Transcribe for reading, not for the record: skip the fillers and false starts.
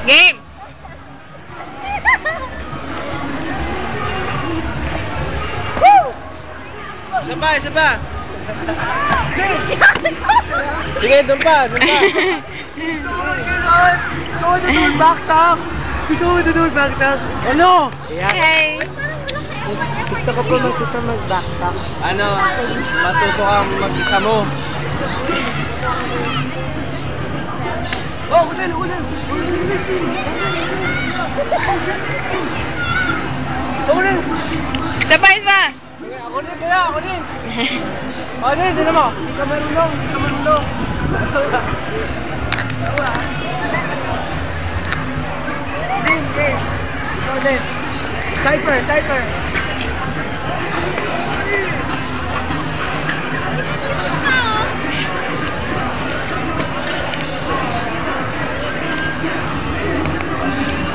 Game! Isa pa, isa pa. Sige, doon pa, doon pa. Gusto ko na doon backtalk. Gusto ko na doon backtalk. Ano? Hey! Gusto ko po magkita mag-backtalk. Ano, matuto kang mag-isa mo. Oh, ulan, ulan. Ulan. Isa pa, isa pa! Ako din, kaya, ako din. Ako din, sino mo? Hindi ka marunong, hindi ka marunong. Sawa. Sawa. Din, din. Ikaw din. Cypher, Cypher.